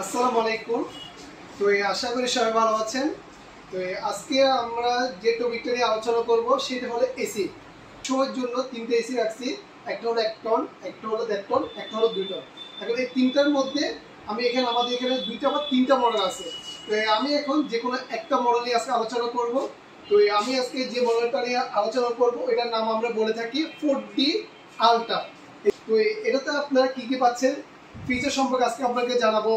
আসসালামু আলাইকুম। তো আশা করি সবাই ভালো আছেন। তো আজকে আমরা যে টপিকটা নিয়ে আলোচনা করব সেটা হলো এসি। শোয়ের জন্য তিনটে এসি রাখছি। একটা হলো 1 টন, একটা হলো 1.5 টন, একটা হলো 2 টন। এখন এই তিনটার মধ্যে আমাদের এখানে দুইটা বা তিনটা মডেল আছে। তো আমি এখন যে কোনো একটা মডেল নিয়ে আজকে আলোচনা করব। তো আমি আজকে যে মডেলটা নিয়ে আলোচনা করব এটার নাম আমরা বলে থাকি 4D আলট্রা। তো এটাতে আপনারা কি কি পাচ্ছেন, ফিচার সম্পর্কে আজকে আপনাকে জানাবো,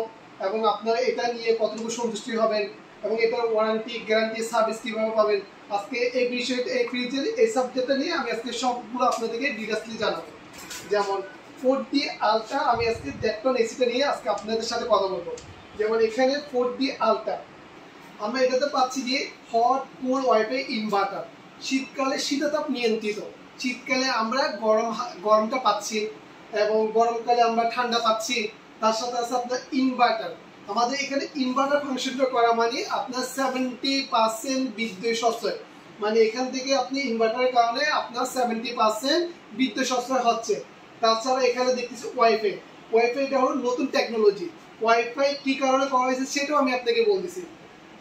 এবং আপনারা এটা নিয়ে কতটুকু সন্তুষ্টি হবেন এবং এটার ওয়ারেন্টি গ্যারান্টি সার্ভিস কিভাবে পাবেন, আজকে এই বিষয়টা এই ফ্রিজের এই সাবজেক্টটা নিয়ে আমি আজকে সবগুলো আপনাদেরকে ডিটেইলসলি জানাবো। যেমন 4D আলট্রা, আমি আজকে 1.5 টন এসিটা নিয়ে আজকে আপনাদের সাথে কথা বলবো। যেমন এখানে 4D আলট্রা আমরা এটাতে পাচ্ছি যে হট কুল ওয়াইফাই ইনভার্টার, শীতকালে শীতাতাপ নিয়ন্ত্রিত। শীতকালে আমরা গরমটা পাচ্ছি এবং গরমকালে আমরা ঠান্ডা পাচ্ছি। তার সাথে আছে আপনার ইনভার্টার। আমাদের এখানে ইনভার্টার ফাংশনটা করা মানে আপনার 70% বিদ্যুৎ সাশ্রয়, মানে এখান থেকে আপনি ইনভার্টারের কারণে আপনার 70% বিদ্যুৎ সাশ্রয় হচ্ছে। তাছাড়া এখানে দেখতেছি ওয়াইফাই। ওয়াইফাইটা হলো নতুন টেকনোলজি। ওয়াইফাই কি কারণে করা হয়েছে সেটাও আমি আপনাকে বলতেছি।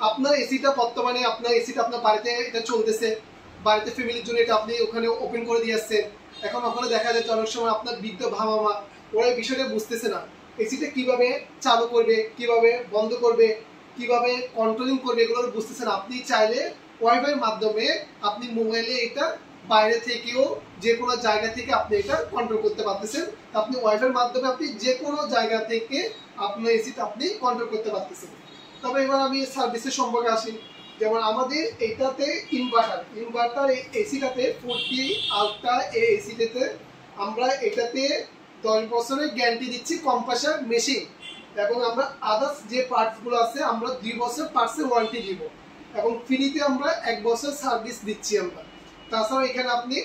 আপনার এসিটা বর্তমানে আপনার বাড়িতে এটা চলতেছে, বাড়িতে ফ্যামিলির জন্য এটা আপনি ওখানে ওপেন করে দিয়ে আসছেন। এখন ওখানে দেখা যাচ্ছে অনেক সময় আপনার বৃদ্ধ ভামামা ওরা এই বিষয়টা বুঝতেছে না, এসিটা কিভাবে চালু করবে, কিভাবে বন্ধ করবে, কিভাবে কন্ট্রোলিং করবে, এগুলো বুঝতেছে না। আপনি চাইলে ওয়াইফাইয়ের মাধ্যমে আপনি মোবাইলে এটা বাইরে থেকেও যে কোনো জায়গা থেকে আপনি এটা কন্ট্রোল করতে পারতেছেন। আপনি ওয়াইফাইয়ের মাধ্যমে আপনি যে কোনো জায়গা থেকে আপনার এসিটা আপনি কন্ট্রোল করতে পারতেছেন। তবে এবার আমি সার্ভিসের সম্পর্কে আসি। যেমন আমাদের এটাতে ইনভার্টার এই এসিটাতে 4D আলট্রা এই এসিটাতে আমরা এটাতে 10 বছরের গ্যারান্টি দিচ্ছি কম্প্রেসার মেশিন, এবং আমরা আদার্স যে পার্টসগুলো আছে আমরা 2 বছর পার্টসের ওয়ারেন্টি দিব, এবং ফ্রিতে আমরা 1 বছর সার্ভিস দিচ্ছি আমরা। তাছাড়া এখানে আপনি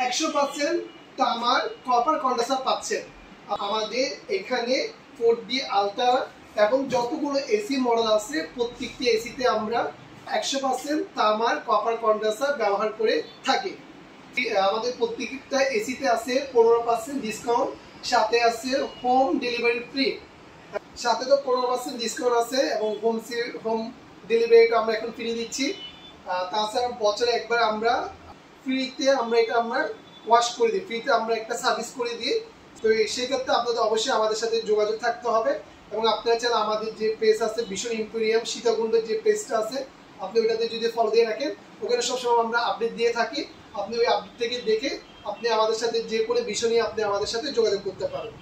100% তামার কপার কন্ডেন্সার পাচ্ছেন। আমাদের এখানে 4D আলট্রা এবং যতগুলো এসি মডেল আছে প্রত্যেকটি এসিতে আমরা 100% তামার কপার কন্ডেন্সার ব্যবহার করে থাকি। আমাদের প্রত্যেকটা এসিতে আছে 15% ডিসকাউন্ট, সাথে আছে হোম ডেলিভারি ফ্রি। সাথে তো 15% ডিসকাউন্ট আছে এবং হোম ডেলিভারিটা আমরা এখন ফ্রি দিচ্ছি। তাছাড়া বছরে একবার আমরা ফ্রিতে আমরা ওয়াশ করে দিই, ফ্রিতে আমরা একটা সার্ভিস করে দিই। তো সেক্ষেত্রে আপনাদের অবশ্যই আমাদের সাথে যোগাযোগ থাকতে হবে, এবং আপনারা চাইলে আমাদের যে পেজ আছে ভীষণ ইম্পেরিয়াম সীতাকুণ্ডের যে পেজটা আছে আপনি ওইটাতে যদি ফলো দিয়ে রাখেন, ওখানে সবসময় আমরা আপডেট দিয়ে থাকি। আপনি ওই আপডেট থেকে দেখে আপনি আমাদের সাথে যে কোনো বিষয় নিয়ে আপনি আমাদের সাথে যোগাযোগ করতে পারেন।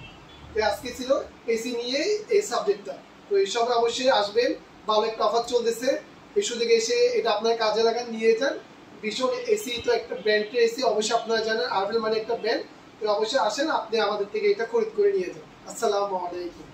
তো আজকে ছিল এসি নিয়ে এই সাবজেক্টটা। তো এই সবাই অবশ্যই আসবেন, ভালো একটা অফার চলতেছে, এই সুযোগে এসে এটা আপনার কাজে লাগান, নিয়ে যান। ভীষণ এসি তো একটা ব্র্যান্ডের এসি, অবশ্যই আপনারা জানেন আরবেল মানে একটা ব্র্যান্ড। তো অবশ্যই আসেন, আপনি আমাদের থেকে এটা খরিদ করে নিয়ে যান। আসসালামু আলাইকুম।